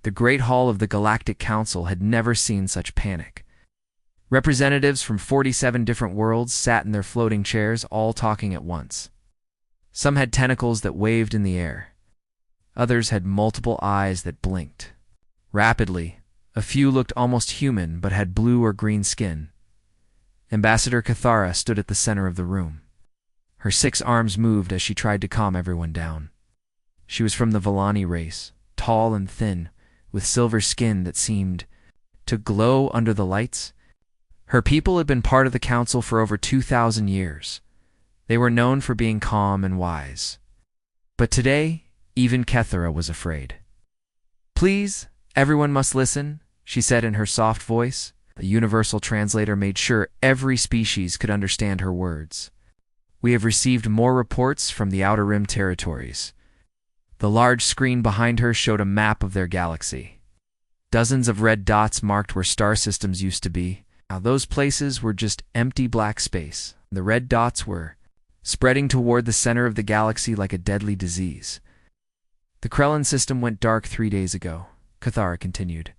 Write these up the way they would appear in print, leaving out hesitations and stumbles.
The Great Hall of the Galactic Council had never seen such panic. Representatives from 47 different worlds sat in their floating chairs, all talking at once. Some had tentacles that waved in the air. Others had multiple eyes that blinked. Rapidly, a few looked almost human but had blue or green skin. Ambassador Cathara stood at the center of the room. Her 6 arms moved as she tried to calm everyone down. She was from the Villani race, tall and thin, with silver skin that seemed to glow under the lights. Her people had been part of the council for over 2,000 years. They were known for being calm and wise. But today, even Cathara was afraid. "Please, everyone must listen," she said in her soft voice. The universal translator made sure every species could understand her words. "We have received more reports from the Outer Rim territories." The large screen behind her showed a map of their galaxy. Dozens of red dots marked where star systems used to be. Now those places were just empty black space. The red dots were spreading toward the center of the galaxy like a deadly disease. "The Krellin system went dark 3 days ago," Cathara continued.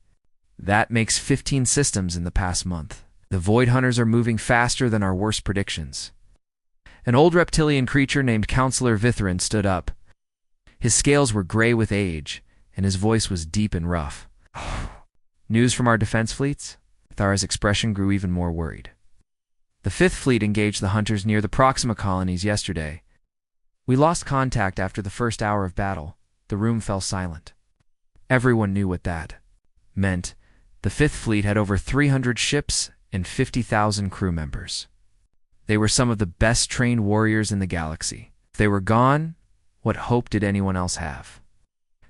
"That makes 15 systems in the past month. The Void Hunters are moving faster than our worst predictions." An old reptilian creature named Counselor Vithrin stood up. His scales were gray with age, and his voice was deep and rough. "News from our defense fleets?" Cathara's expression grew even more worried. "The 5th Fleet engaged the Hunters near the Proxima colonies yesterday. We lost contact after the first hour of battle." The room fell silent. Everyone knew what that meant. The 5th Fleet had over 300 ships and 50,000 crew members. They were some of the best trained warriors in the galaxy. If they were gone, what hope did anyone else have?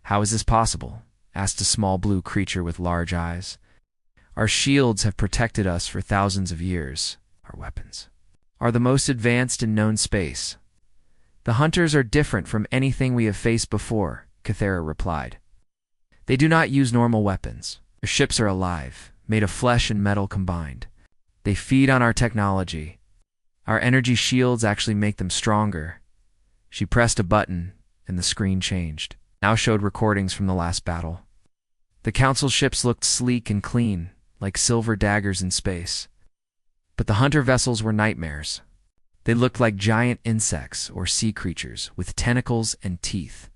"How is this possible?" asked a small blue creature with large eyes. "Our shields have protected us for thousands of years. Our weapons are the most advanced in known space. The Hunters are different from anything we have faced before," Cathara replied. "They do not use normal weapons. Their ships are alive, made of flesh and metal combined. They feed on our technology. Our energy shields actually make them stronger." She pressed a button, and the screen changed. Now showed recordings from the last battle. The Council ships looked sleek and clean, like silver daggers in space. But the Hunter vessels were nightmares. They looked like giant insects or sea creatures with tentacles and teeth.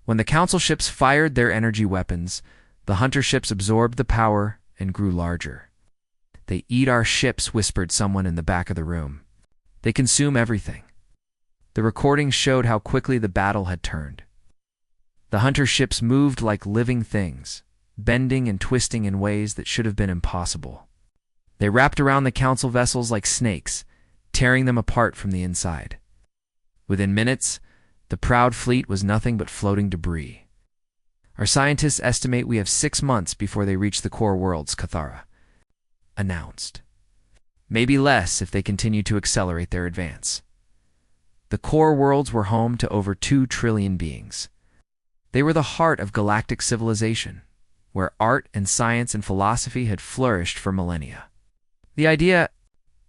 When the Council ships fired their energy weapons, the Hunter ships absorbed the power and grew larger. "They eat our ships," whispered someone in the back of the room. "They consume everything." The recording showed how quickly the battle had turned. The Hunter ships moved like living things, bending and twisting in ways that should have been impossible. They wrapped around the Council vessels like snakes, tearing them apart from the inside. Within minutes, the proud fleet was nothing but floating debris. "Our scientists estimate we have 6 months before they reach the core worlds," Cathara announced. "Maybe less if they continue to accelerate their advance." The core worlds were home to over 2 trillion beings. They were the heart of galactic civilization, where art and science and philosophy had flourished for millennia. The idea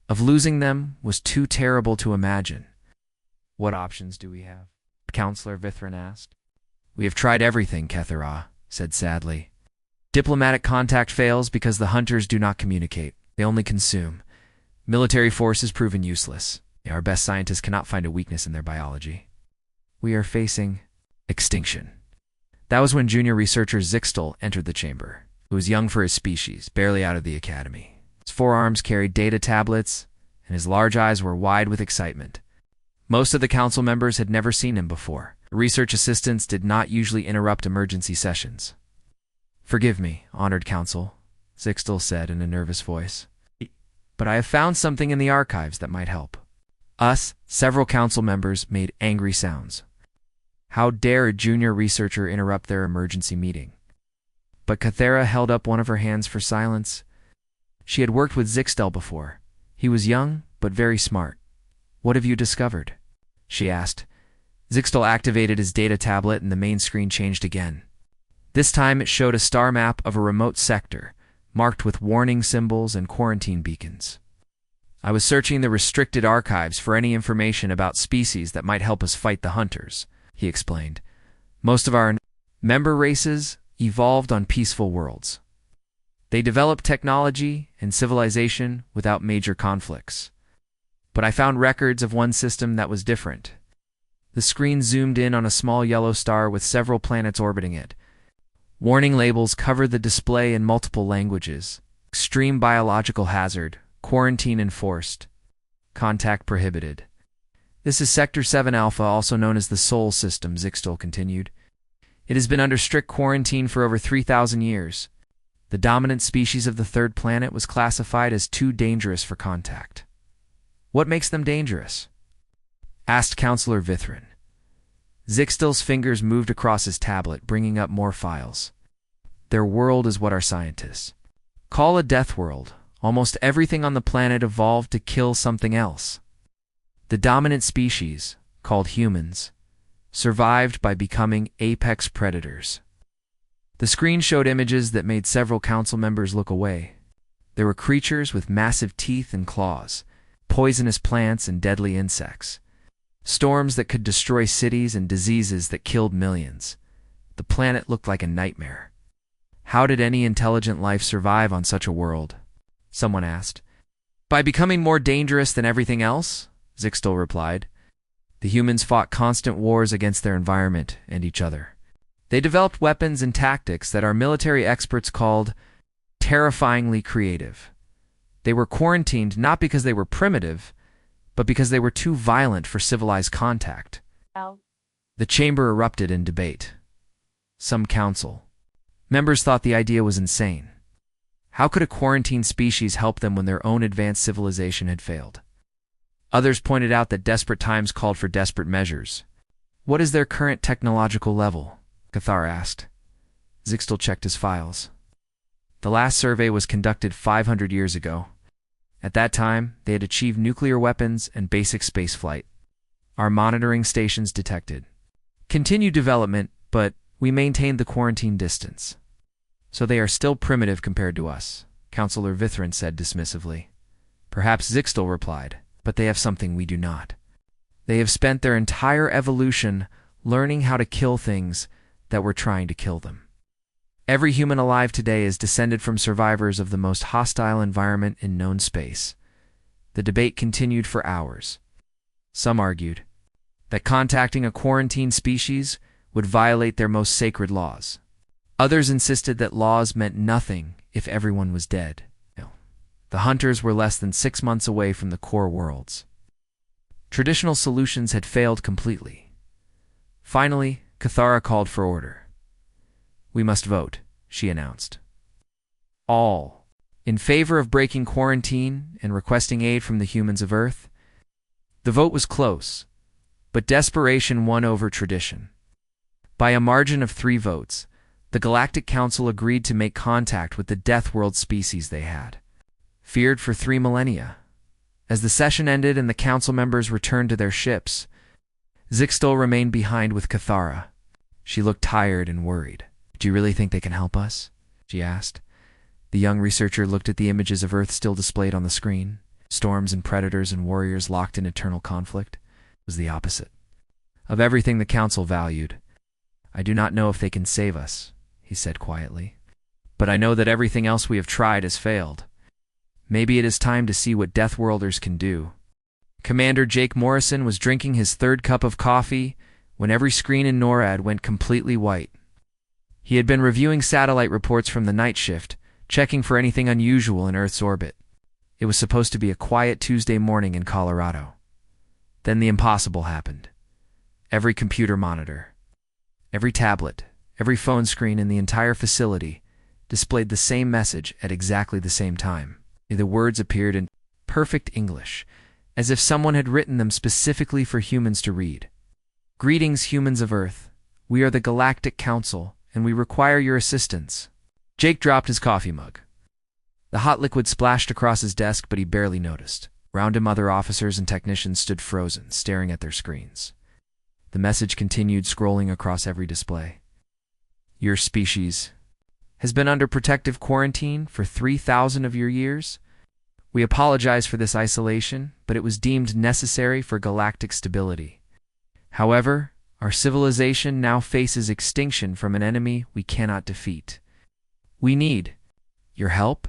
of losing them was too terrible to imagine. "What options do we have?" Counselor Vithrin asked. "We have tried everything," Cathara said sadly. "Diplomatic contact fails because the Hunters do not communicate. They only consume. Military force is proven useless. Our best scientists cannot find a weakness in their biology. We are facing extinction." That was when junior researcher Zixtal entered the chamber. He was young for his species, barely out of the academy. His forearms carried data tablets, and his large eyes were wide with excitement. Most of the council members had never seen him before. Research assistants did not usually interrupt emergency sessions. "Forgive me, honored council," Zixtal said in a nervous voice. "But I have found something in the archives that might help." Several council members made angry sounds. How dare a junior researcher interrupt their emergency meeting? But Cathara held up one of her hands for silence. She had worked with Zixtal before. He was young, but very smart. "What have you discovered?" she asked. Zixtal activated his data tablet and the main screen changed again. This time it showed a star map of a remote sector, marked with warning symbols and quarantine beacons. "I was searching the restricted archives for any information about species that might help us fight the Hunters," he explained. "Most of our member races evolved on peaceful worlds. They developed technology and civilization without major conflicts. But I found records of one system that was different. The screen zoomed in on a small yellow star with several planets orbiting it. Warning labels covered the display in multiple languages. Extreme biological hazard, quarantine enforced, contact prohibited. This is Sector 7 Alpha, also known as the Sol System, Zixtal continued. It has been under strict quarantine for over 3,000 years. The dominant species of the third planet was classified as too dangerous for contact. What makes them dangerous? Asked Counselor Vithrin. Zixtal's fingers moved across his tablet, bringing up more files. Their world is what our scientists call a death world. Almost everything on the planet evolved to kill something else. The dominant species, called humans, survived by becoming apex predators. The screen showed images that made several council members look away. There were creatures with massive teeth and claws, poisonous plants and deadly insects, storms that could destroy cities and diseases that killed millions. The planet looked like a nightmare. How did any intelligent life survive on such a world? Someone asked. By becoming more dangerous than everything else, Zixtal replied. The humans fought constant wars against their environment and each other. They developed weapons and tactics that our military experts called terrifyingly creative. They were quarantined not because they were primitive, but because they were too violent for civilized contact. The chamber erupted in debate. Some council members thought the idea was insane. How could a quarantined species help them when their own advanced civilization had failed? Others pointed out that desperate times called for desperate measures. What is their current technological level? Cathar asked. Zixtal checked his files. The last survey was conducted 500 years ago. At that time, they had achieved nuclear weapons and basic spaceflight. Our monitoring stations detected continued development, but we maintained the quarantine distance. So they are still primitive compared to us, Counselor Vithrin said dismissively. Perhaps Zixtal replied, but they have something we do not. They have spent their entire evolution learning how to kill things that were trying to kill them. Every human alive today is descended from survivors of the most hostile environment in known space. The debate continued for hours. Some argued that contacting a quarantined species would violate their most sacred laws. Others insisted that laws meant nothing if everyone was dead. The hunters were less than 6 months away from the core worlds. Traditional solutions had failed completely. Finally, Cathara called for order. We must vote, she announced. All in favor of breaking quarantine and requesting aid from the humans of Earth. The vote was close, but desperation won over tradition. By a margin of 3 votes, the Galactic Council agreed to make contact with the Death World species they had feared for 3 millennia. As the session ended and the council members returned to their ships, Zixtal remained behind with Cathara. She looked tired and worried. Do you really think they can help us? She asked. The young researcher looked at the images of Earth still displayed on the screen. Storms and predators and warriors locked in eternal conflict. It was the opposite of everything the council valued. I do not know if they can save us, he said quietly. But I know that everything else we have tried has failed. Maybe it is time to see what Deathworlders can do. Commander Jake Morrison was drinking his 3rd cup of coffee when every screen in NORAD went completely white. He had been reviewing satellite reports from the night shift, checking for anything unusual in Earth's orbit. It was supposed to be a quiet Tuesday morning in Colorado. Then the impossible happened. Every computer monitor, every tablet, every phone screen in the entire facility displayed the same message at exactly the same time. The words appeared in perfect English, as if someone had written them specifically for humans to read. Greetings, humans of Earth. We are the Galactic Council, and we require your assistance. Jake dropped his coffee mug. The hot liquid splashed across his desk, but he barely noticed. Around him, other officers and technicians stood frozen, staring at their screens. The message continued, scrolling across every display. Your species has been under protective quarantine for 3,000 of your years. We apologize for this isolation, but it was deemed necessary for galactic stability. However, Our civilization now faces extinction from an enemy we cannot defeat. We need your help?"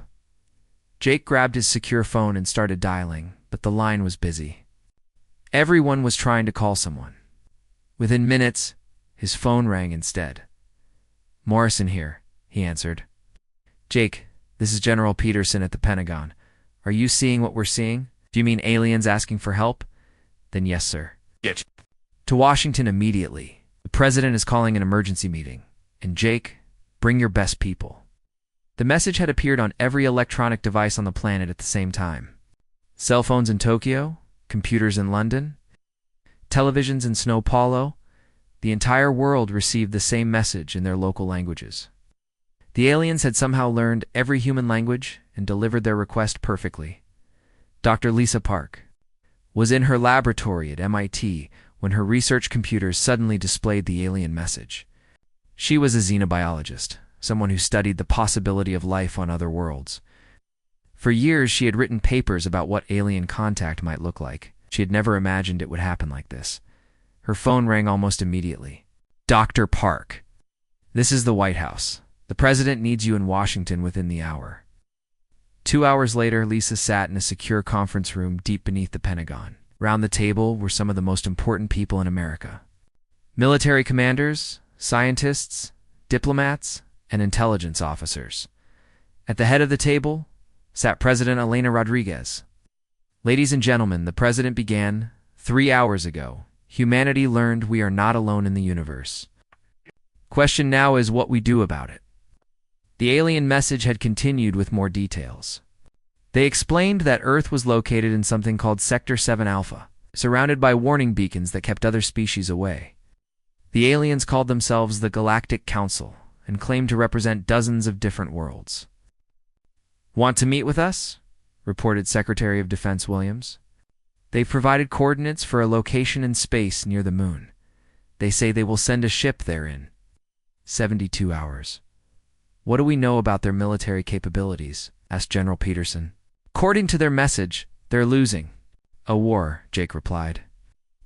Jake grabbed his secure phone and started dialing, but the line was busy. Everyone was trying to call someone. Within minutes, his phone rang instead. "Morrison here," he answered. "Jake, this is General Peterson at the Pentagon. Are you seeing what we're seeing? Do you mean aliens asking for help? Then yes, sir. Get to Washington immediately. The president is calling an emergency meeting. And Jake, bring your best people." The message had appeared on every electronic device on the planet at the same time. Cell phones in Tokyo, computers in London, televisions in São Paulo. The entire world received the same message in their local languages. The aliens had somehow learned every human language and delivered their request perfectly. Dr. Lisa Park was in her laboratory at MIT when her research computers suddenly displayed the alien message. She was a xenobiologist, someone who studied the possibility of life on other worlds. For years, she had written papers about what alien contact might look like. She had never imagined it would happen like this. Her phone rang almost immediately. "Dr. Park, this is the White House. The president needs you in Washington within the hour." 2 hours later, Lisa sat in a secure conference room deep beneath the Pentagon. Round the table were some of the most important people in America. Military commanders, scientists, diplomats, and intelligence officers. At the head of the table sat President Elena Rodriguez. "Ladies and gentlemen," the president began, 3 hours ago, humanity learned we are not alone in the universe. Question now is what we do about it. The alien message had continued with more details. They explained that Earth was located in something called Sector 7 Alpha, surrounded by warning beacons that kept other species away. The aliens called themselves the Galactic Council and claimed to represent dozens of different worlds. "Want to meet with us?" reported Secretary of Defense Williams. "They've provided coordinates for a location in space near the moon. They say they will send a ship there in 72 hours. "What do we know about their military capabilities?" asked General Peterson. "According to their message, they're losing a war," Jake replied.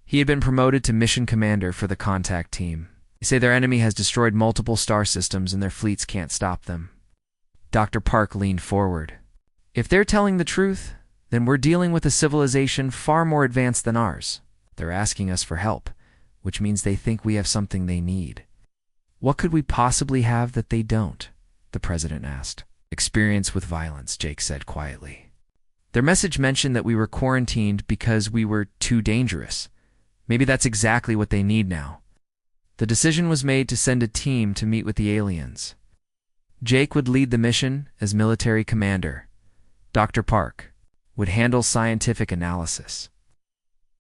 He had been promoted to mission commander for the contact team. They say their enemy has destroyed multiple star systems and their fleets can't stop them. Dr. Park leaned forward. "If they're telling the truth, then we're dealing with a civilization far more advanced than ours. They're asking us for help, which means they think we have something they need." "What could we possibly have that they don't?" the president asked. "Experience with violence," Jake said quietly. "Their message mentioned that we were quarantined because we were too dangerous. Maybe that's exactly what they need now." The decision was made to send a team to meet with the aliens. Jake would lead the mission as military commander. Dr. Park would handle scientific analysis.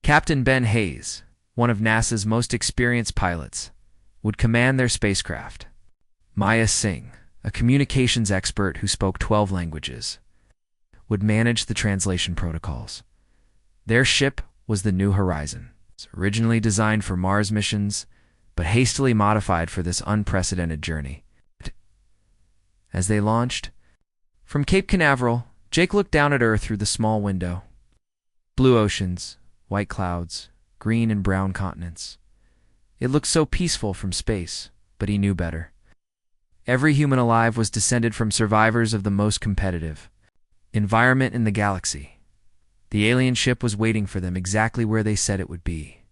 Captain Ben Hayes, one of NASA's most experienced pilots, would command their spacecraft. Maya Singh, a communications expert who spoke 12 languages, would manage the translation protocols. Their ship was the New Horizon, originally designed for Mars missions, but hastily modified for this unprecedented journey. As they launched, from Cape Canaveral, Jake looked down at Earth through the small window. Blue oceans, white clouds, green and brown continents. It looked so peaceful from space, but he knew better. Every human alive was descended from survivors of the most competitive environment in the galaxy. The alien ship was waiting for them exactly where they said it would be.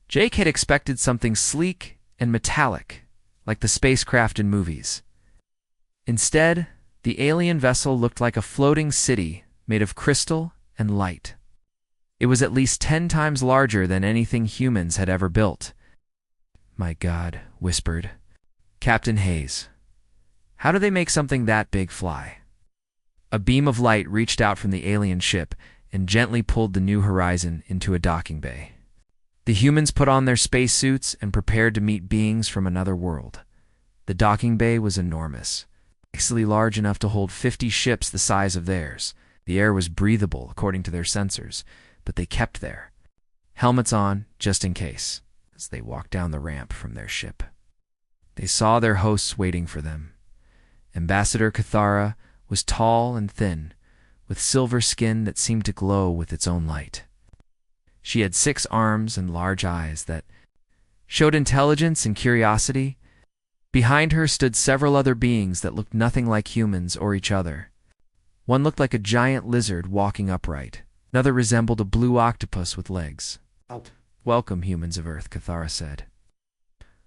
Jake had expected something sleek and metallic, like the spacecraft in movies. Instead, the alien vessel looked like a floating city made of crystal and light. It was at least 10 times larger than anything humans had ever built. "My God," whispered Captain Hayes. "How do they make something that big fly?" A beam of light reached out from the alien ship and gently pulled the New Horizon into a docking bay. The humans put on their spacesuits and prepared to meet beings from another world. The docking bay was enormous, actually large enough to hold 50 ships the size of theirs. The air was breathable according to their sensors, but they kept there, helmets on just in case, as they walked down the ramp from their ship. They saw their hosts waiting for them. Ambassador Cathara was tall and thin, with silver skin that seemed to glow with its own light. She had 6 arms and large eyes that showed intelligence and curiosity. Behind her stood several other beings that looked nothing like humans or each other. One looked like a giant lizard walking upright. Another resembled a blue octopus with legs. "Welcome, humans of Earth," Cathara said.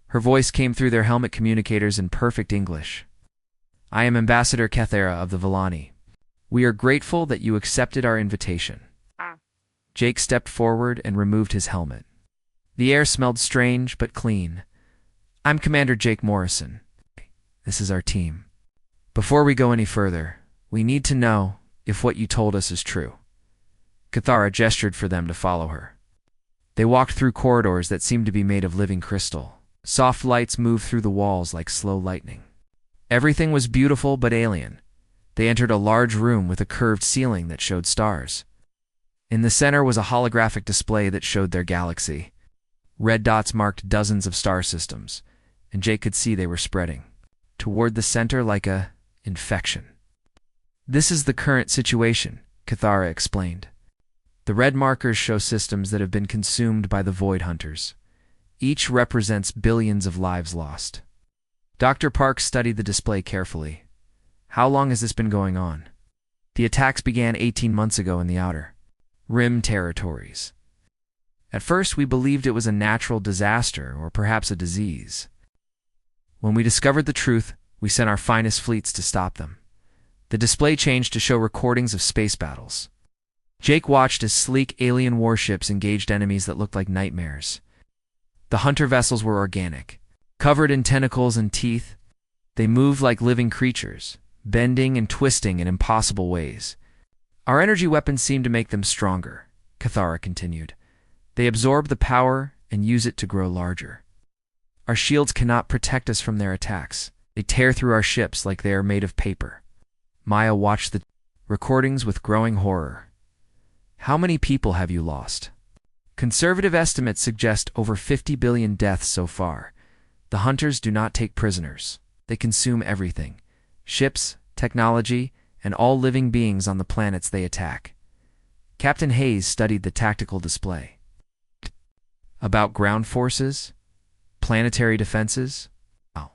Her voice came through their helmet communicators in perfect English. "I am Ambassador Cathara of the Villani. We are grateful that you accepted our invitation." Jake stepped forward and removed his helmet. The air smelled strange but clean. "I'm Commander Jake Morrison. This is our team. Before we go any further, we need to know if what you told us is true." Cathara gestured for them to follow her. They walked through corridors that seemed to be made of living crystal. Soft lights moved through the walls like slow lightning. Everything was beautiful but alien. They entered a large room with a curved ceiling that showed stars. In the center was a holographic display that showed their galaxy. Red dots marked dozens of star systems, and Jake could see they were spreading toward the center like a infection. "This is the current situation," Cathara explained. "The red markers show systems that have been consumed by the Void Hunters. Each represents billions of lives lost." Dr. Park studied the display carefully. "How long has this been going on?" "The attacks began 18 months ago in the Outer Rim territories. At first, we believed it was a natural disaster or perhaps a disease. When we discovered the truth, we sent our finest fleets to stop them." The display changed to show recordings of space battles. Jake watched as sleek alien warships engaged enemies that looked like nightmares. The hunter vessels were organic, covered in tentacles and teeth. They moved like living creatures, bending and twisting in impossible ways. "Our energy weapons seem to make them stronger," Cathara continued. "They absorb the power and use it to grow larger. Our shields cannot protect us from their attacks. They tear through our ships like they are made of paper." Maya watched the recordings with growing horror. "How many people have you lost?" "Conservative estimates suggest over 50 billion deaths so far. The hunters do not take prisoners. They consume everything: ships, technology, and all living beings on the planets they attack." Captain Hayes studied the tactical display. "About ground forces? Planetary defenses?" "Oh.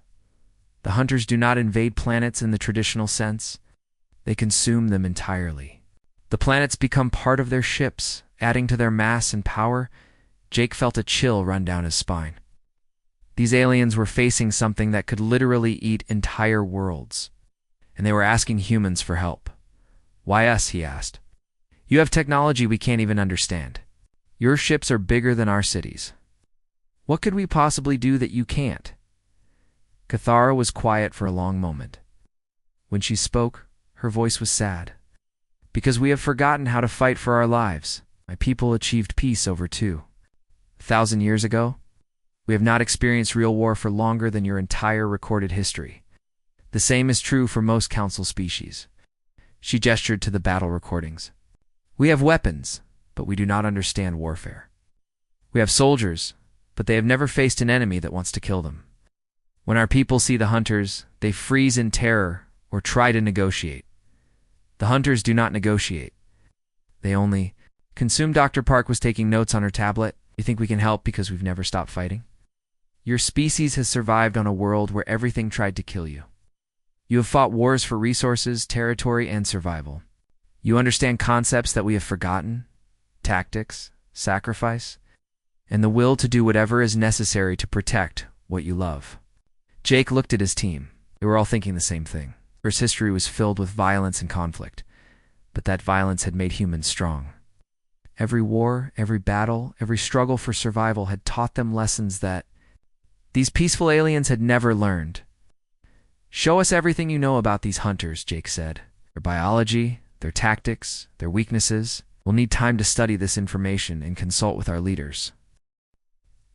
The hunters do not invade planets in the traditional sense. They consume them entirely. The planets become part of their ships, adding to their mass and power." Jake felt a chill run down his spine. These aliens were facing something that could literally eat entire worlds, and they were asking humans for help. "Why us?" he asked. "You have technology we can't even understand. Your ships are bigger than our cities. What could we possibly do that you can't?" Cathara was quiet for a long moment. When she spoke, her voice was sad. "Because we have forgotten how to fight for our lives. My people achieved peace over 2,000 years ago. We have not experienced real war for longer than your entire recorded history. The same is true for most council species." She gestured to the battle recordings. "We have weapons, but we do not understand warfare. We have soldiers, but they have never faced an enemy that wants to kill them. When our people see the hunters, they freeze in terror or try to negotiate. The hunters do not negotiate. They only consume." Dr. Park was taking notes on her tablet. "You think we can help because we've never stopped fighting? Your species has survived on a world where everything tried to kill you. You have fought wars for resources, territory, and survival. You understand concepts that we have forgotten: tactics, sacrifice, and the will to do whatever is necessary to protect what you love." Jake looked at his team. They were all thinking the same thing. Earth's history was filled with violence and conflict, but that violence had made humans strong. Every war, every battle, every struggle for survival had taught them lessons that these peaceful aliens had never learned. "Show us everything you know about these hunters," Jake said. "Their biology, their tactics, their weaknesses. We'll need time to study this information and consult with our leaders."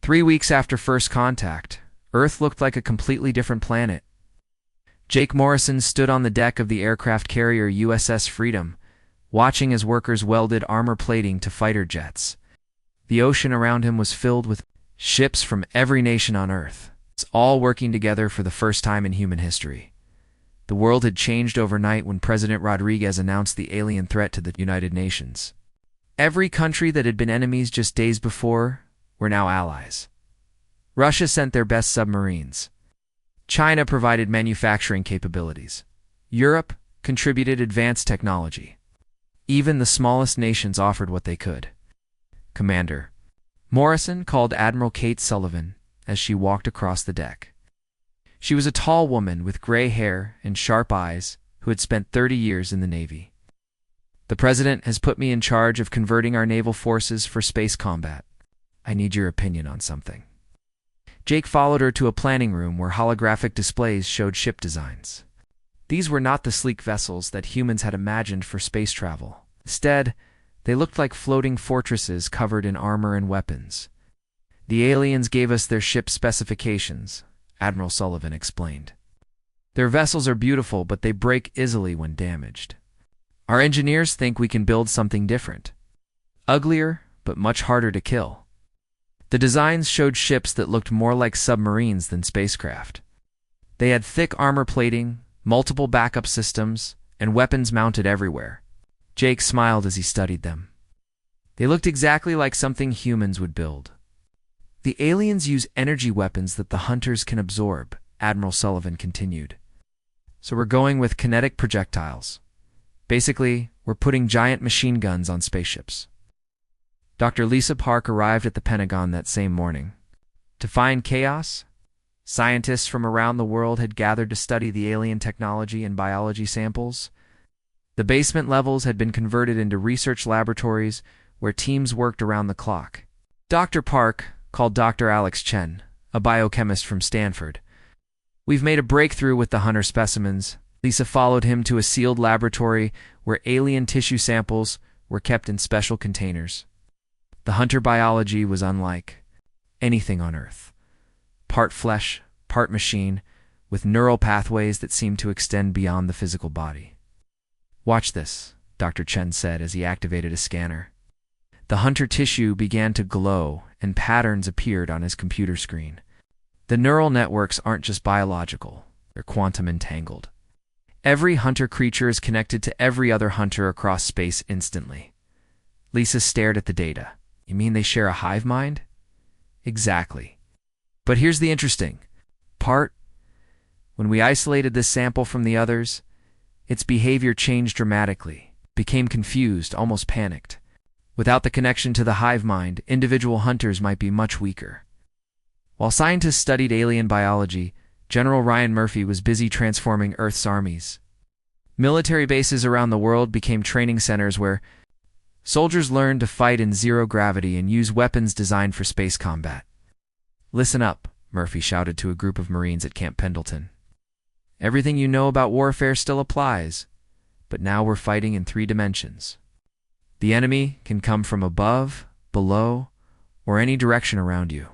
3 weeks after first contact, Earth looked like a completely different planet. Jake Morrison stood on the deck of the aircraft carrier USS Freedom, watching as workers welded armor plating to fighter jets. The ocean around him was filled with ships from every nation on Earth, all working together for the first time in human history. The world had changed overnight when President Rodriguez announced the alien threat to the United Nations. Every country that had been enemies just days before were now allies. Russia sent their best submarines. China provided manufacturing capabilities. Europe contributed advanced technology. Even the smallest nations offered what they could. Commander Morrison called Admiral Kate Sullivan as she walked across the deck. She was a tall woman with gray hair and sharp eyes who had spent 30 years in the Navy. "The President has put me in charge of converting our naval forces for space combat. I need your opinion on something." Jake followed her to a planning room where holographic displays showed ship designs. These were not the sleek vessels that humans had imagined for space travel. Instead, they looked like floating fortresses covered in armor and weapons. "The aliens gave us their ship specifications," Admiral Sullivan explained. "Their vessels are beautiful, but they break easily when damaged. Our engineers think we can build something different. Uglier, but much harder to kill." The designs showed ships that looked more like submarines than spacecraft. They had thick armor plating, multiple backup systems, and weapons mounted everywhere. Jake smiled as he studied them. They looked exactly like something humans would build. "The aliens use energy weapons that the hunters can absorb," Admiral Sullivan continued. "So we're going with kinetic projectiles. Basically, we're putting giant machine guns on spaceships." Dr. Lisa Park arrived at the Pentagon that same morning. To find chaos, scientists from around the world had gathered to study the alien technology and biology samples. The basement levels had been converted into research laboratories where teams worked around the clock. Dr. Park called Dr. Alex Chen, a biochemist from Stanford. "We've made a breakthrough with the hunter specimens." Lisa followed him to a sealed laboratory where alien tissue samples were kept in special containers. The hunter biology was unlike anything on Earth. Part flesh, part machine, with neural pathways that seemed to extend beyond the physical body. "Watch this," Dr. Chen said as he activated a scanner. The hunter tissue began to glow, and patterns appeared on his computer screen. The neural networks aren't just biological, they're quantum entangled. Every hunter creature is connected to every other hunter across space instantly. Lisa stared at the data. "You mean they share a hive mind?" "Exactly. But here's the interesting part. When we isolated this sample from the others, its behavior changed dramatically, became confused, almost panicked. Without the connection to the hive mind, individual hunters might be much weaker." While scientists studied alien biology, General Ryan Murphy was busy transforming Earth's armies. Military bases around the world became training centers where soldiers learned to fight in zero gravity and use weapons designed for space combat. "Listen up," Murphy shouted to a group of Marines at Camp Pendleton. "Everything you know about warfare still applies, but now we're fighting in 3 dimensions. The enemy can come from above, below, or any direction around you."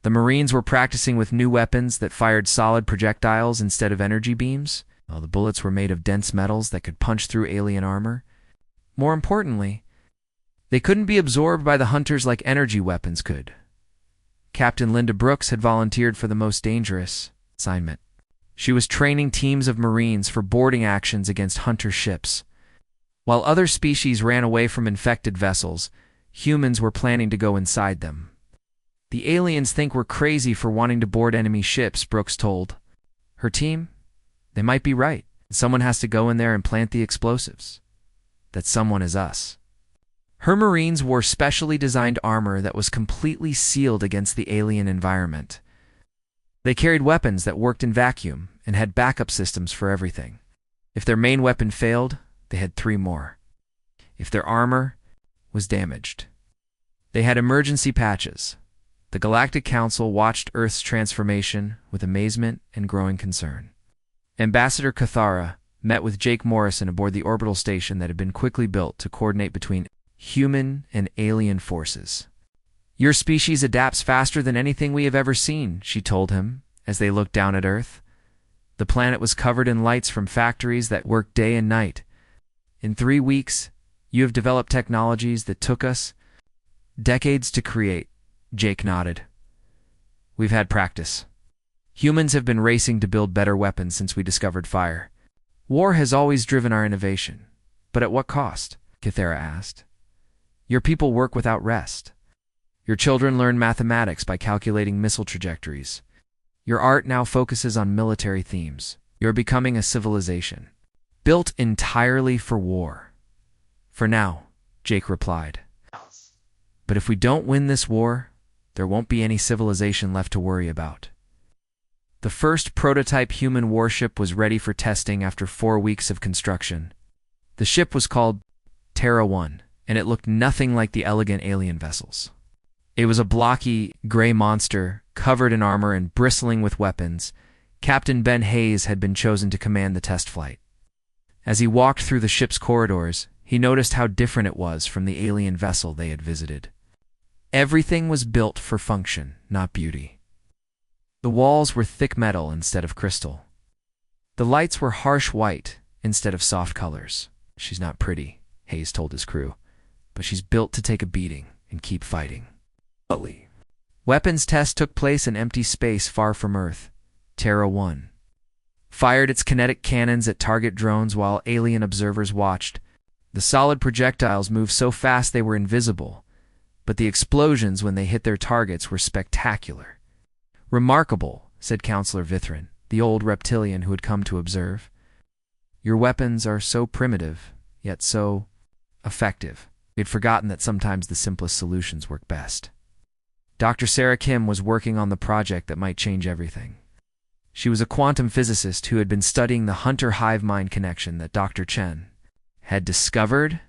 The Marines were practicing with new weapons that fired solid projectiles instead of energy beams. The bullets were made of dense metals that could punch through alien armor. More importantly, they couldn't be absorbed by the hunters like energy weapons could. Captain Linda Brooks had volunteered for the most dangerous assignment. She was training teams of Marines for boarding actions against hunter ships. While other species ran away from infected vessels, humans were planning to go inside them. "The aliens think we're crazy for wanting to board enemy ships," Brooks told her team. "They might be right. Someone has to go in there and plant the explosives. That someone is us." Her Marines wore specially designed armor that was completely sealed against the alien environment. They carried weapons that worked in vacuum and had backup systems for everything. If their main weapon failed, they had 3 more. If their armor was damaged, they had emergency patches. The Galactic Council watched Earth's transformation with amazement and growing concern. Ambassador Cathara met with Jake Morrison aboard the orbital station that had been quickly built to coordinate between human and alien forces. "Your species adapts faster than anything we have ever seen," she told him as they looked down at Earth. The planet was covered in lights from factories that worked day and night. "In 3 weeks, you have developed technologies that took us decades to create," Jake nodded. "We've had practice. Humans have been racing to build better weapons since we discovered fire. War has always driven our innovation. But at what cost?" Cathara asked. "Your people work without rest. Your children learn mathematics by calculating missile trajectories. Your art now focuses on military themes. You're becoming a civilization, built entirely for war. For now, Jake replied. But if we don't win this war, there won't be any civilization left to worry about. The first prototype human warship was ready for testing after 4 weeks of construction. The ship was called Terra 1, and it looked nothing like the elegant alien vessels. It was a blocky, gray monster, covered in armor and bristling with weapons. Captain Ben Hayes had been chosen to command the test flight. As he walked through the ship's corridors, he noticed how different it was from the alien vessel they had visited. Everything was built for function, not beauty. The walls were thick metal instead of crystal. The lights were harsh white instead of soft colors. She's not pretty, Hayes told his crew, but she's built to take a beating and keep fighting. Weapons tests took place in empty space far from Earth. Terra 1 fired its kinetic cannons at target drones while alien observers watched. The solid projectiles moved so fast they were invisible, but the explosions when they hit their targets were spectacular. Remarkable, said Counselor Vithrin, the old reptilian who had come to observe. Your weapons are so primitive, yet so effective. We had forgotten that sometimes the simplest solutions work best. Dr. Sarah Kim was working on the project that might change everything. She was a quantum physicist who had been studying the hunter-hive mind connection that Dr. Chen had discovered.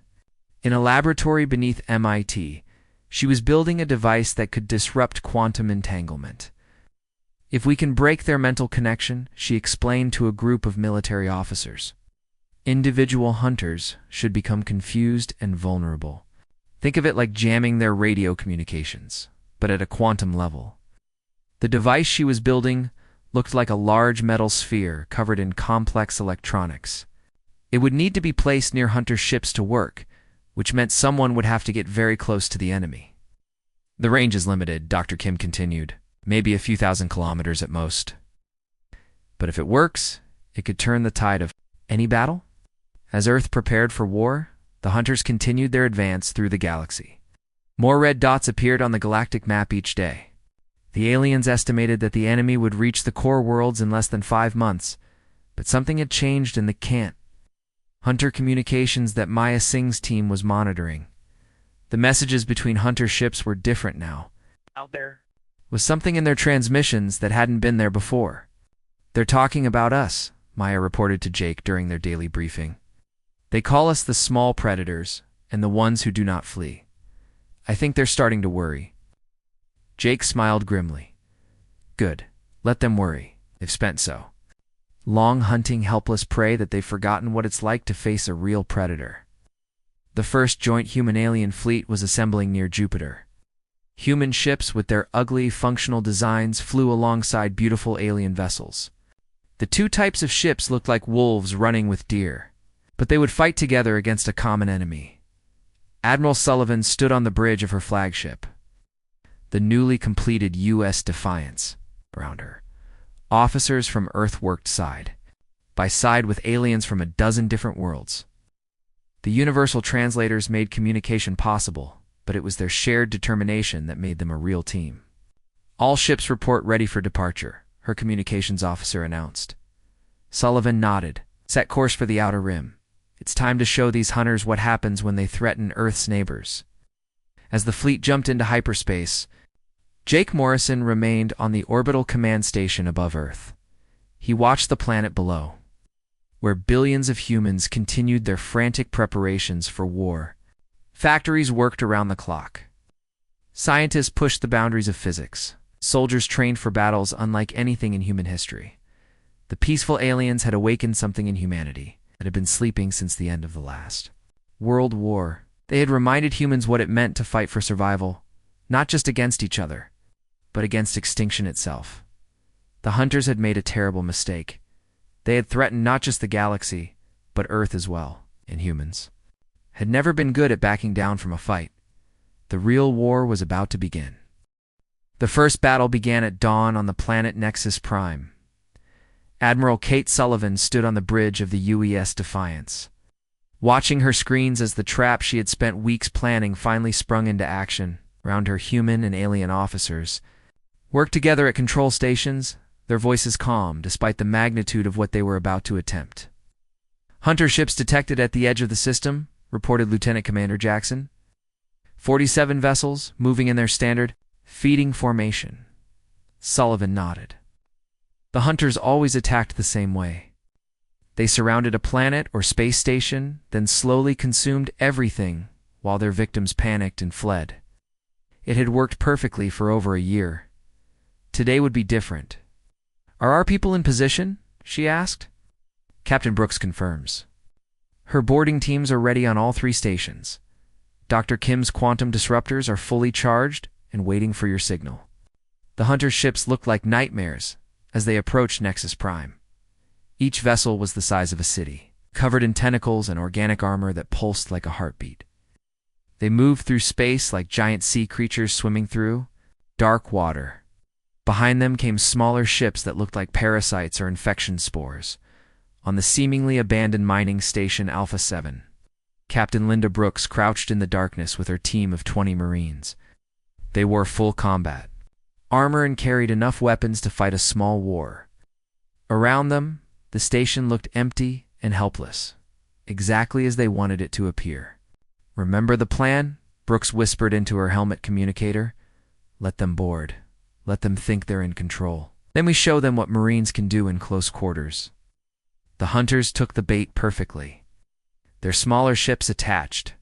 In a laboratory beneath MIT, she was building a device that could disrupt quantum entanglement. If we can break their mental connection, she explained to a group of military officers, individual hunters should become confused and vulnerable. Think of it like jamming their radio communications, but at a quantum level. The device she was building looked like a large metal sphere covered in complex electronics. It would need to be placed near hunter ships to work, which meant someone would have to get very close to the enemy. The range is limited, Dr. Kim continued. Maybe a few thousand kilometers at most. But if it works, it could turn the tide of any battle. As Earth prepared for war, the hunters continued their advance through the galaxy. More red dots appeared on the galactic map each day. The aliens estimated that the enemy would reach the core worlds in less than 5 months, but something had changed in the can't. Hunter communications that Maya Singh's team was monitoring. The messages between hunter ships were different now. Out there was something in their transmissions that hadn't been there before. They're talking about us, Maya reported to Jake during their daily briefing. They call us the small predators and the ones who do not flee. I think they're starting to worry. Jake smiled grimly. Good. Let them worry. They've spent so long hunting helpless prey that they've forgotten what it's like to face a real predator. The first joint human-alien fleet was assembling near Jupiter. Human ships with their ugly, functional designs flew alongside beautiful alien vessels. The two types of ships looked like wolves running with deer, but they would fight together against a common enemy. Admiral Sullivan stood on the bridge of her flagship, the newly completed U.S. Defiance. Around her, officers from Earth worked side by side with aliens from a dozen different worlds. The universal translators made communication possible, but it was their shared determination that made them a real team. All ships report ready for departure, her communications officer announced. Sullivan nodded. Set course for the outer rim. It's time to show these hunters what happens when they threaten Earth's neighbors. As the fleet jumped into hyperspace, Jake Morrison remained on the orbital command station above Earth. He watched the planet below, where billions of humans continued their frantic preparations for war. Factories worked around the clock. Scientists pushed the boundaries of physics. Soldiers trained for battles unlike anything in human history. The peaceful aliens had awakened something in humanity that had been sleeping since the end of the last World War. They had reminded humans what it meant to fight for survival, not just against each other, but against extinction itself. The hunters had made a terrible mistake. They had threatened not just the galaxy, but Earth as well, and humans had never been good at backing down from a fight. The real war was about to begin. The first battle began at dawn on the planet Nexus Prime. Admiral Kate Sullivan stood on the bridge of the UES Defiance, watching her screens as the trap she had spent weeks planning finally sprung into action. Around her, human and alien officers worked together at control stations, their voices calm despite the magnitude of what they were about to attempt. "Hunter ships detected at the edge of the system," reported Lieutenant Commander Jackson. 47 vessels, moving in their standard feeding formation. Sullivan nodded. The hunters always attacked the same way. They surrounded a planet or space station, then slowly consumed everything while their victims panicked and fled. It had worked perfectly for over a year. Today would be different. "Are our people in position?" she asked. Captain Brooks confirms. Her boarding teams are ready on all 3 stations. Dr. Kim's quantum disruptors are fully charged and waiting for your signal. The hunter ships looked like nightmares as they approached Nexus Prime. Each vessel was the size of a city, covered in tentacles and organic armor that pulsed like a heartbeat. They moved through space like giant sea creatures swimming through dark water. Behind them came smaller ships that looked like parasites or infection spores. On the seemingly abandoned mining station Alpha 7, Captain Linda Brooks crouched in the darkness with her team of 20 Marines. They wore full combat armor and carried enough weapons to fight a small war. Around them, the station looked empty and helpless, exactly as they wanted it to appear. "Remember the plan?" Brooks whispered into her helmet communicator. "Let them board. Let them think they're in control. Then we show them what Marines can do in close quarters." The hunters took the bait perfectly. Their smaller ships attached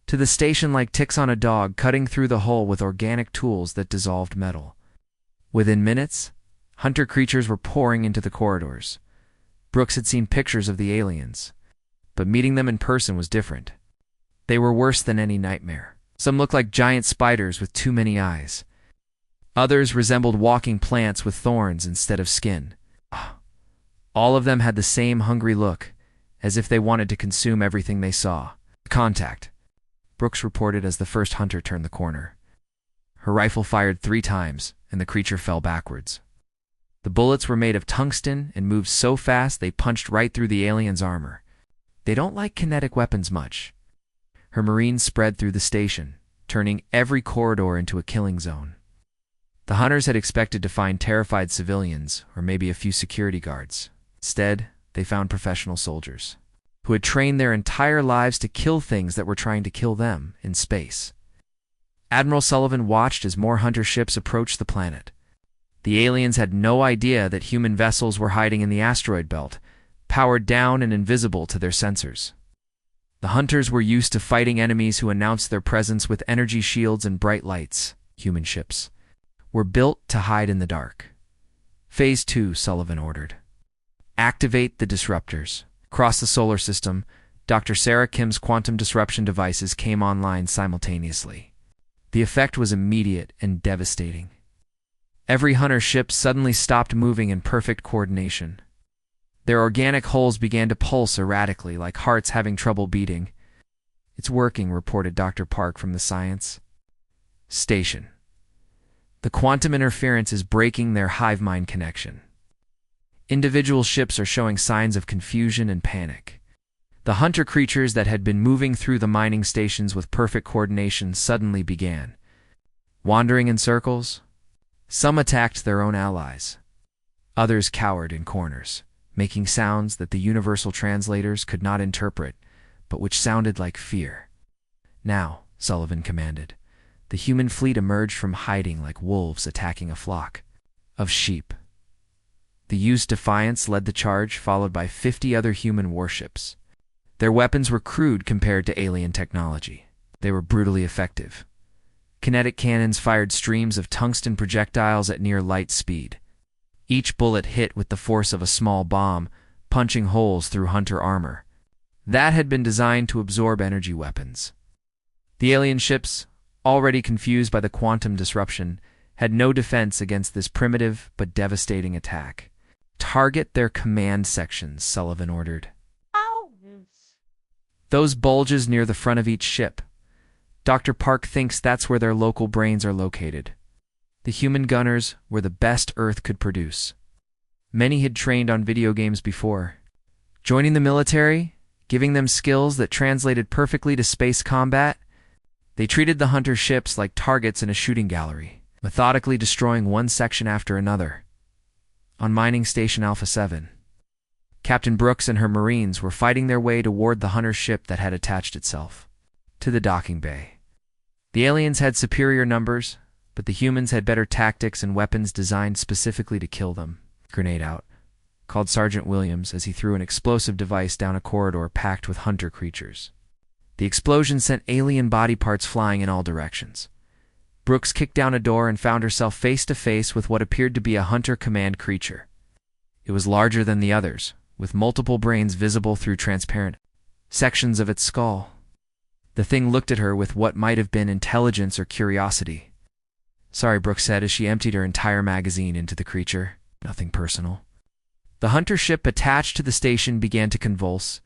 to the station like ticks on a dog, cutting through the hull with organic tools that dissolved metal. Within minutes, hunter creatures were pouring into the corridors. Brooks had seen pictures of the aliens, but meeting them in person was different. They were worse than any nightmare. Some looked like giant spiders with too many eyes. Others resembled walking plants with thorns instead of skin. All of them had the same hungry look, as if they wanted to consume everything they saw. "Contact," Brooks reported as the first hunter turned the corner. Her rifle fired 3 times, and the creature fell backwards. The bullets were made of tungsten and moved so fast they punched right through the alien's armor. They don't like kinetic weapons much. Her Marines spread through the station, turning every corridor into a killing zone. The hunters had expected to find terrified civilians or maybe a few security guards. Instead, they found professional soldiers who had trained their entire lives to kill things that were trying to kill them in space. Admiral Sullivan watched as more hunter ships approached the planet. The aliens had no idea that human vessels were hiding in the asteroid belt, powered down and invisible to their sensors. The hunters were used to fighting enemies who announced their presence with energy shields and bright lights. Human ships were built to hide in the dark. "Phase 2, Sullivan ordered. "Activate the disruptors." Across the solar system, Dr. Sarah Kim's quantum disruption devices came online simultaneously. The effect was immediate and devastating. Every hunter ship suddenly stopped moving in perfect coordination. Their organic hulls began to pulse erratically, like hearts having trouble beating. "It's working," reported Dr. Park from the science station. "The quantum interference is breaking their hive mind connection." Individual ships are showing signs of confusion and panic. The hunter creatures that had been moving through the mining stations with perfect coordination suddenly began wandering in circles. Some attacked their own allies. Others cowered in corners, making sounds that the universal translators could not interpret, but which sounded like fear. "Now," Sullivan commanded. The human fleet emerged from hiding like wolves attacking a flock of sheep. The used Defiance led the charge, followed by 50 other human warships. Their weapons were crude compared to alien technology. They were brutally effective. Kinetic cannons fired streams of tungsten projectiles at near light speed. Each bullet hit with the force of a small bomb, punching holes through hunter armor. That had been designed to absorb energy weapons. The alien ships, already confused by the quantum disruption, had no defense against this primitive but devastating attack. "Target their command sections," Sullivan ordered. "Those bulges near the front of each ship. Dr. Park thinks that's where their local brains are located." The human gunners were the best Earth could produce. Many had trained on video games before. Joining the military, giving them skills that translated perfectly to space combat, They treated the hunter ships like targets in a shooting gallery, methodically destroying one section after another. On Mining Station Alpha 7, Captain Brooks and her Marines were fighting their way toward the hunter ship that had attached itself to the docking bay. The aliens had superior numbers, but the humans had better tactics and weapons designed specifically to kill them. "Grenade out," called Sergeant Williams as he threw an explosive device down a corridor packed with hunter creatures. The explosion sent alien body parts flying in all directions. Brooks kicked down a door and found herself face to face with what appeared to be a hunter command creature. It was larger than the others, with multiple brains visible through transparent sections of its skull. The thing looked at her with what might have been intelligence or curiosity. "Sorry," Brooks said as she emptied her entire magazine into the creature. "Nothing personal." The hunter ship attached to the station began to convulse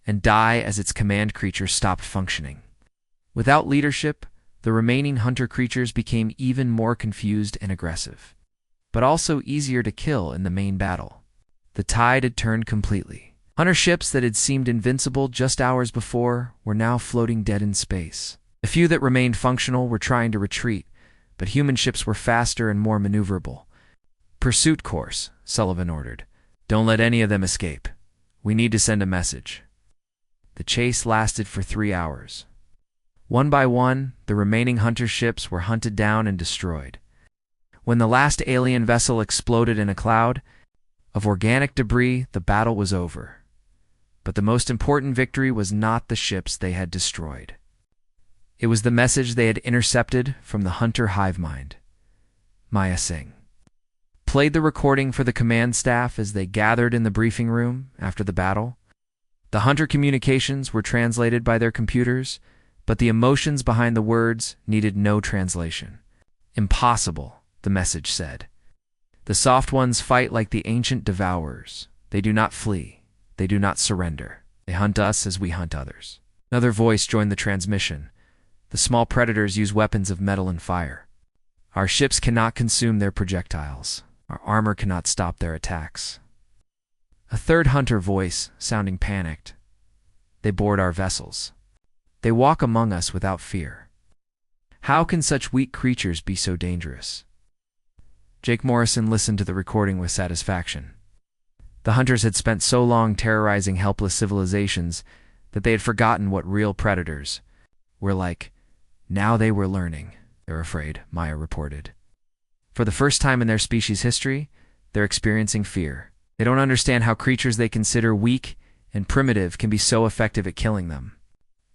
and die as its command creature stopped functioning. Without leadership, the remaining hunter creatures became even more confused and aggressive, but also easier to kill in the main battle. The tide had turned completely. Hunter ships that had seemed invincible just hours before were now floating dead in space. The few that remained functional were trying to retreat, but human ships were faster and more maneuverable. "Pursuit course," Sullivan ordered. "Don't let any of them escape. We need to send a message." The chase lasted for 3 hours. One by one, the remaining hunter ships were hunted down and destroyed. When the last alien vessel exploded in a cloud of organic debris, the battle was over. But the most important victory was not the ships they had destroyed. It was the message they had intercepted from the hunter hive mind. Maya Singh played the recording for the command staff as they gathered in the briefing room after the battle. The hunter communications were translated by their computers, but the emotions behind the words needed no translation. "Impossible," the message said. "The soft ones fight like the ancient devourers. They do not flee. They do not surrender. They hunt us as we hunt others." Another voice joined the transmission. "The small predators use weapons of metal and fire. Our ships cannot consume their projectiles. Our armor cannot stop their attacks." A third hunter voice, sounding panicked. "They board our vessels. They walk among us without fear. How can such weak creatures be so dangerous?" Jake Morrison listened to the recording with satisfaction. The hunters had spent so long terrorizing helpless civilizations that they had forgotten what real predators were like. Now they were learning. "They're afraid," Maya reported. "For the first time in their species' history, they're experiencing fear. They don't understand how creatures they consider weak and primitive can be so effective at killing them."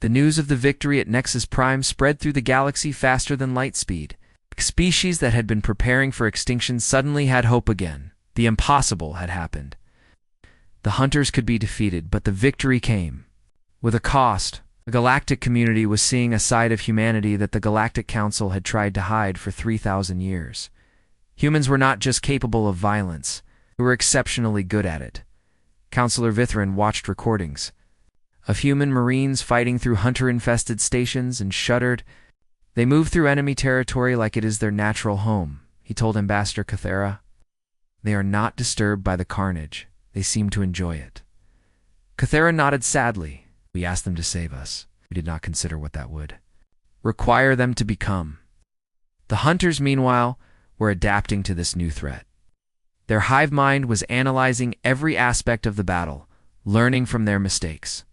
The news of the victory at Nexus Prime spread through the galaxy faster than light speed. Species that had been preparing for extinction suddenly had hope again. The impossible had happened. The hunters could be defeated, but the victory came with a cost. The galactic community was seeing a side of humanity that the Galactic Council had tried to hide for 3,000 years. Humans were not just capable of violence, they were exceptionally good at it. Counselor Vithrin watched recordings of human Marines fighting through hunter-infested stations and shuddered. "They move through enemy territory like it is their natural home," he told Ambassador Cathera. "They are not disturbed by the carnage. They seem to enjoy it." Cathera nodded sadly. "We asked them to save us. We did not consider what that would require them to become." The hunters, meanwhile, were adapting to this new threat. Their hive mind was analyzing every aspect of the battle, learning from their mistakes.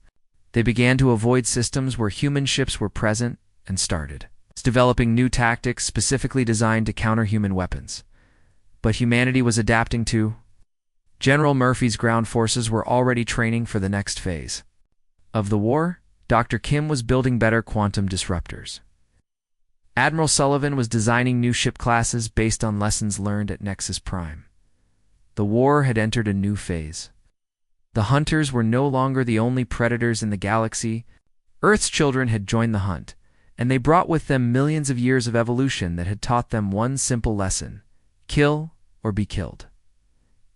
They began to avoid systems where human ships were present and started developing new tactics specifically designed to counter human weapons. But humanity was adapting too. General Murphy's ground forces were already training for the next phase of the war. Dr. Kim was building better quantum disruptors. Admiral Sullivan was designing new ship classes based on lessons learned at Nexus Prime. The war had entered a new phase. The hunters were no longer the only predators in the galaxy. Earth's children had joined the hunt, and they brought with them millions of years of evolution that had taught them one simple lesson: kill or be killed.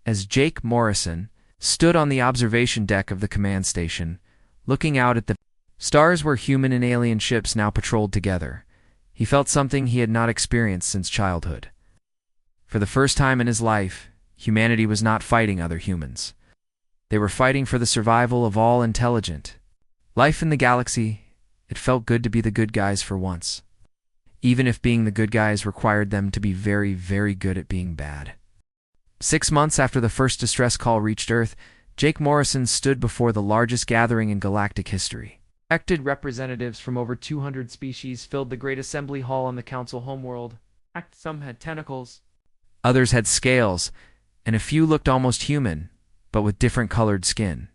As Jake Morrison stood on the observation deck of the command station, looking out at the stars where human and alien ships now patrolled together, he felt something he had not experienced since childhood. For the first time in his life, humanity was not fighting other humans. They were fighting for the survival of all intelligent life in the galaxy It felt good to be the good guys for once, even if being the good guys required them to be very, very good at being bad. 6 months after the first distress call reached Earth, Jake Morrison stood before the largest gathering in galactic history. Elected representatives from over 200 species filled the great assembly hall on the council homeworld. Some had tentacles, others had scales, and a few looked almost human, but with different colored skin.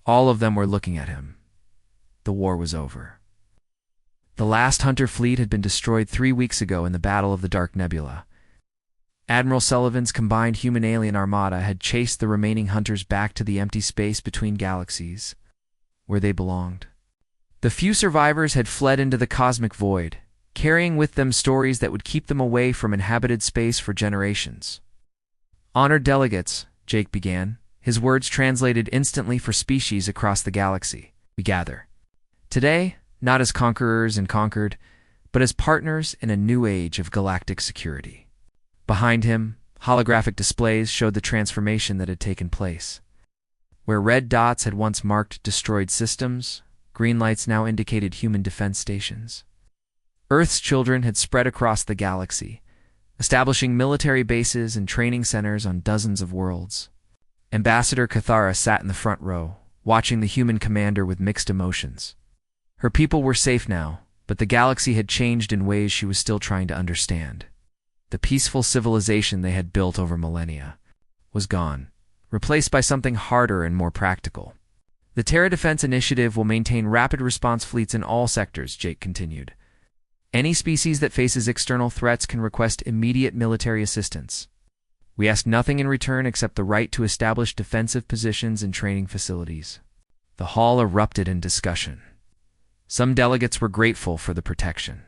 All of them were looking at him. The war was over. The last Hunter fleet had been destroyed 3 weeks ago in the Battle of the Dark Nebula. Admiral Sullivan's combined human-alien armada had chased the remaining Hunters back to the empty space between galaxies, where they belonged. The few survivors had fled into the cosmic void, carrying with them stories that would keep them away from inhabited space for generations. "Honored delegates," Jake began, his words translated instantly for species across the galaxy. "We gather today, not as conquerors and conquered, but as partners in a new age of galactic security." Behind him, holographic displays showed the transformation that had taken place. Where red dots had once marked destroyed systems, green lights now indicated human defense stations. Earth's children had spread across the galaxy, establishing military bases and training centers on dozens of worlds. Ambassador Cathara sat in the front row, watching the human commander with mixed emotions. Her people were safe now, but the galaxy had changed in ways she was still trying to understand. The peaceful civilization they had built over millennia was gone, replaced by something harder and more practical. "The Terra Defense Initiative will maintain rapid response fleets in all sectors," Jake continued. "Any species that faces external threats can request immediate military assistance. We ask nothing in return except the right to establish defensive positions and training facilities." The hall erupted in discussion. Some delegates were grateful for the protection.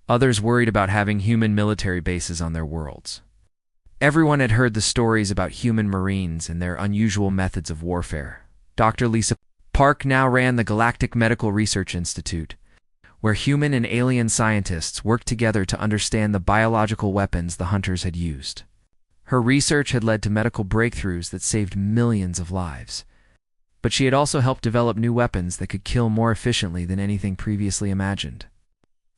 Others worried about having human military bases on their worlds. Everyone had heard the stories about human Marines and their unusual methods of warfare. Dr. Lisa Park now ran the Galactic Medical Research Institute, where human and alien scientists worked together to understand the biological weapons the Hunters had used. Her research had led to medical breakthroughs that saved millions of lives. But she had also helped develop new weapons that could kill more efficiently than anything previously imagined.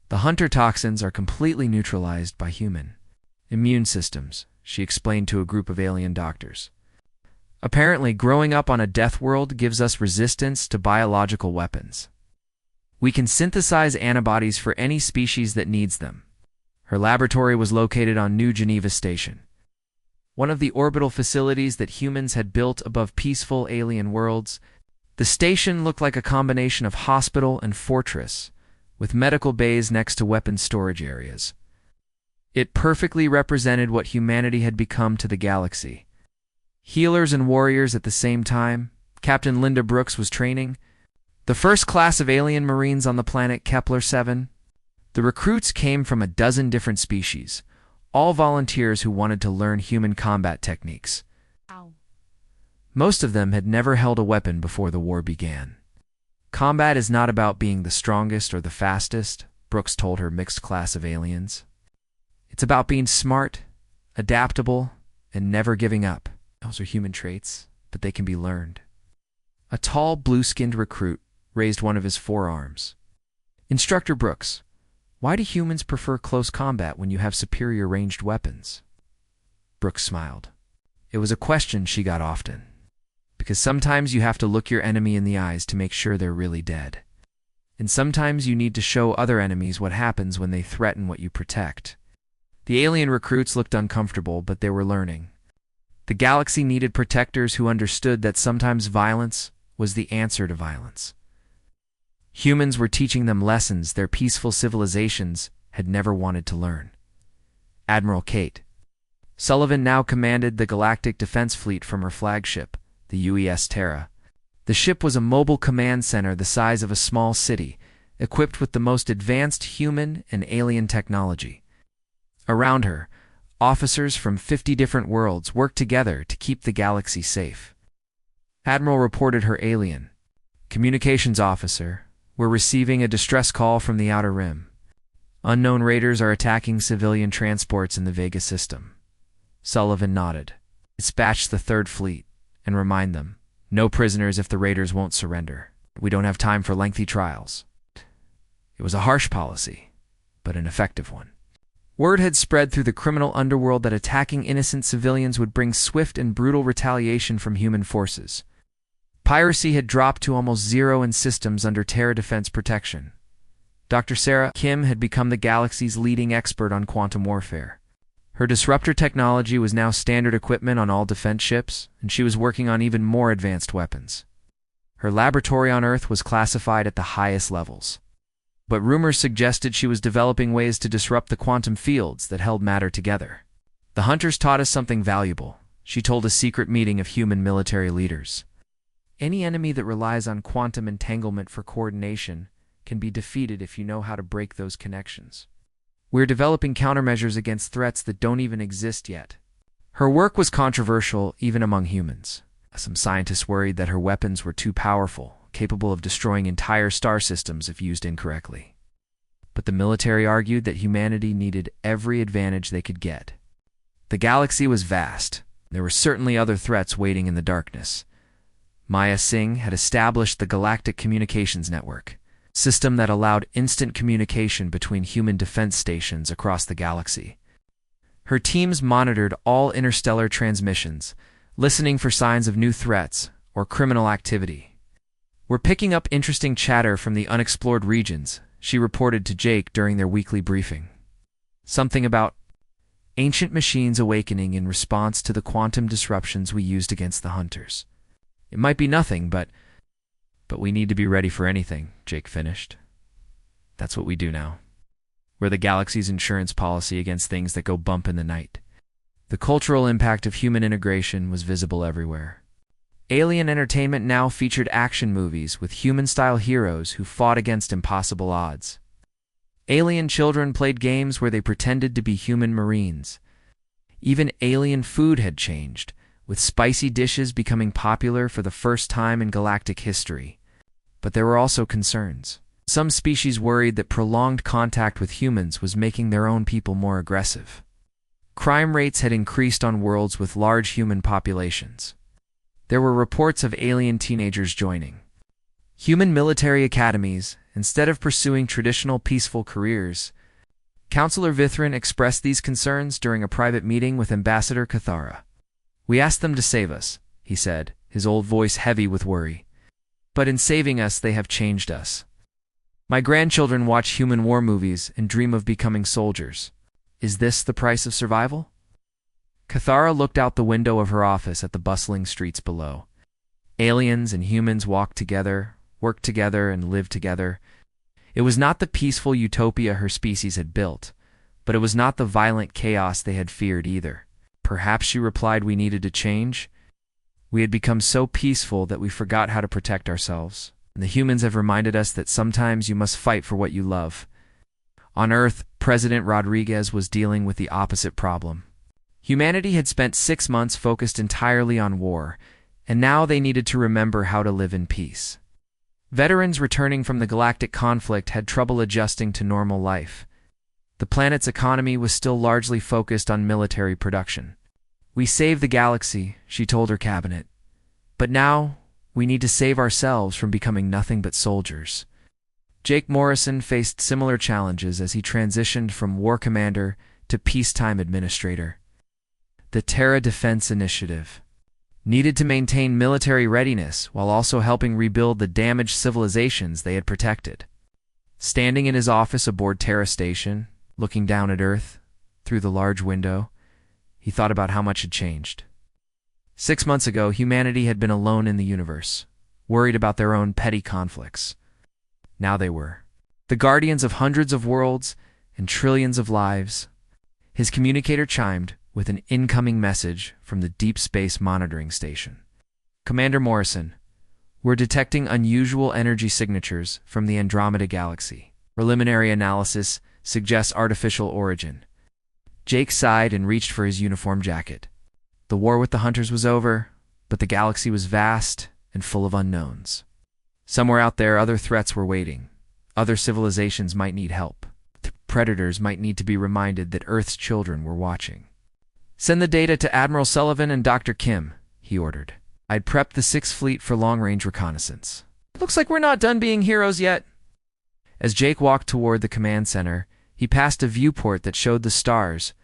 "The Hunter toxins are completely neutralized by human immune systems," she explained to a group of alien doctors. "Apparently, growing up on a death world gives us resistance to biological weapons. We can synthesize antibodies for any species that needs them." Her laboratory was located on New Geneva Station, one of the orbital facilities that humans had built above peaceful alien worlds. The station looked like a combination of hospital and fortress, with medical bays next to weapons storage areas. It perfectly represented what humanity had become to the galaxy. Healers and warriors at the same time, Captain Linda Brooks was training the first class of alien Marines on the planet Kepler-7. The recruits came from a dozen different species, all volunteers who wanted to learn human combat techniques. Ow. Most of them had never held a weapon before the war began. "Combat is not about being the strongest or the fastest," Brooks told her mixed class of aliens. "It's about being smart, adaptable, and never giving up." Those are human traits, but they can be learned. A tall, blue-skinned recruit raised one of his forearms. "Instructor Brooks, why do humans prefer close combat when you have superior ranged weapons?" Brooks smiled. It was a question she got often. Because sometimes you have to look your enemy in the eyes to make sure they're really dead. And sometimes you need to show other enemies what happens when they threaten what you protect. The alien recruits looked uncomfortable, but they were learning. The galaxy needed protectors who understood that sometimes violence was the answer to violence. Humans were teaching them lessons their peaceful civilizations had never wanted to learn. Admiral Kate Sullivan now commanded the Galactic Defense Fleet from her flagship, the UES Terra. The ship was a mobile command center the size of a small city, equipped with the most advanced human and alien technology. Around her, officers from 50 different worlds worked together to keep the galaxy safe. Admiral reported her alien communications officer were receiving a distress call from the Outer Rim. Unknown raiders are attacking civilian transports in the Vega system. Sullivan nodded. "Dispatch the Third Fleet and remind them, no prisoners if the raiders won't surrender. We don't have time for lengthy trials." It was a harsh policy, but an effective one. Word had spread through the criminal underworld that attacking innocent civilians would bring swift and brutal retaliation from human forces. Piracy had dropped to almost zero in systems under Terra Defense protection. Dr. Sarah Kim had become the galaxy's leading expert on quantum warfare. Her disruptor technology was now standard equipment on all defense ships, and she was working on even more advanced weapons. Her laboratory on Earth was classified at the highest levels. But rumors suggested she was developing ways to disrupt the quantum fields that held matter together. The Hunters taught us something valuable, she told a secret meeting of human military leaders. Any enemy that relies on quantum entanglement for coordination can be defeated if you know how to break those connections. We're developing countermeasures against threats that don't even exist yet. Her work was controversial even among humans. Some scientists worried that her weapons were too powerful, capable of destroying entire star systems if used incorrectly. But the military argued that humanity needed every advantage they could get. The galaxy was vast. There were certainly other threats waiting in the darkness. Maya Singh had established the Galactic Communications Network, a system that allowed instant communication between human defense stations across the galaxy. Her teams monitored all interstellar transmissions, listening for signs of new threats or criminal activity. "We're picking up interesting chatter from the unexplored regions," she reported to Jake during their weekly briefing. Something about ancient machines awakening in response to the quantum disruptions we used against the Hunters. "It might be nothing, but we need to be ready for anything," Jake finished. "That's what we do now. We're the galaxy's insurance policy against things that go bump in the night." The cultural impact of human integration was visible everywhere. Alien entertainment now featured action movies with human-style heroes who fought against impossible odds. Alien children played games where they pretended to be human marines. Even alien food had changed, with spicy dishes becoming popular for the first time in galactic history. But there were also concerns. Some species worried that prolonged contact with humans was making their own people more aggressive. Crime rates had increased on worlds with large human populations. There were reports of alien teenagers joining human military academies instead of pursuing traditional peaceful careers. Counselor Vithrin expressed these concerns during a private meeting with Ambassador Cathara. "We asked them to save us," he said, his old voice heavy with worry. "But in saving us, they have changed us. My grandchildren watch human war movies and dream of becoming soldiers. Is this the price of survival?" Cathara looked out the window of her office at the bustling streets below. Aliens and humans walked together, worked together, and lived together. It was not the peaceful utopia her species had built, but it was not the violent chaos they had feared either. Perhaps, she replied, we needed to change. We had become so peaceful that we forgot how to protect ourselves. And the humans have reminded us that sometimes you must fight for what you love. On Earth, President Rodriguez was dealing with the opposite problem. Humanity had spent 6 months focused entirely on war, and now they needed to remember how to live in peace. Veterans returning from the galactic conflict had trouble adjusting to normal life. The planet's economy was still largely focused on military production. "We saved the galaxy," she told her cabinet. "But now, we need to save ourselves from becoming nothing but soldiers." Jake Morrison faced similar challenges as he transitioned from war commander to peacetime administrator. The Terra Defense Initiative needed to maintain military readiness while also helping rebuild the damaged civilizations they had protected. Standing in his office aboard Terra Station, looking down at Earth through the large window, he thought about how much had changed. 6 months ago, humanity had been alone in the universe, worried about their own petty conflicts. Now they were the guardians of hundreds of worlds and trillions of lives. His communicator chimed with an incoming message from the Deep Space Monitoring Station. "Commander Morrison, we're detecting unusual energy signatures from the Andromeda Galaxy. Preliminary analysis suggests artificial origin." Jake sighed and reached for his uniform jacket. The war with the Hunters was over, but the galaxy was vast and full of unknowns. Somewhere out there, other threats were waiting. Other civilizations might need help. The predators might need to be reminded that Earth's children were watching. "Send the data to Admiral Sullivan and Dr. Kim," he ordered. "I'd prepped the 6th Fleet for long-range reconnaissance." "Looks like we're not done being heroes yet." As Jake walked toward the command center, he passed a viewport that showed the stars,